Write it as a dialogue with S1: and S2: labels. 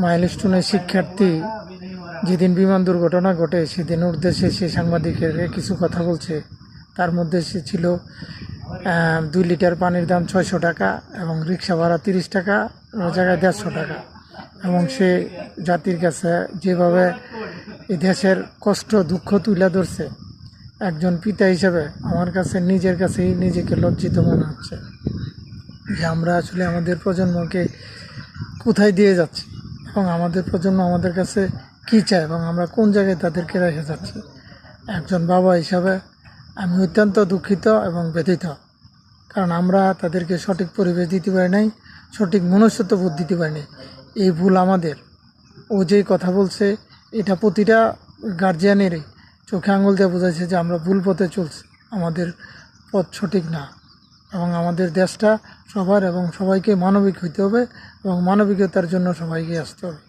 S1: মাইলস্টোনের শিক্ষার্থী যেদিন বিমান দুর্ঘটনা ঘটে সেদিন উদ্দেশ্যে সে সাংবাদিকের কিছু কথা বলছে। তার মধ্যে সে ছিল 2 লিটার পানির দাম 600 টাকা এবং রিক্সা ভাড়া 30 টাকা, জায়গায় 150 টাকা। এবং সে জাতির কাছে যেভাবে এই দেশের কষ্ট দুঃখ তুলে ধরছে, একজন পিতা হিসেবে আমার কাছে নিজের কাছেই নিজেকে লজ্জিত মনে হচ্ছে যে আমরা আসলে আমাদের প্রজন্মকে কোথায় দিয়ে যাচ্ছি এবং আমাদের প্রজন্ম আমাদের কাছে কী চায় এবং আমরা কোন জায়গায় তাদেরকে রেখে যাচ্ছি। একজন বাবা হিসাবে আমি অত্যন্ত দুঃখিত এবং ব্যথিত, কারণ আমরা তাদেরকে সঠিক পরিবেশ দিতে পারি নাই, সঠিক মনুষ্যত্ববোধ দিতে পারি নাই। এই ভুল আমাদের। ও যেই কথা বলছে এটা প্রতিটা গার্জিয়ানেরই চোখে আঙুল দিয়ে বোঝাচ্ছে যে আমরা ভুল পথে চলছি, আমাদের পথ সঠিক না। এবং আমাদের দেশটা সবার এবং সবাইকে মানবিক হইতে হবে এবং মানবিকতার জন্য সবাইকে আসতে হবে।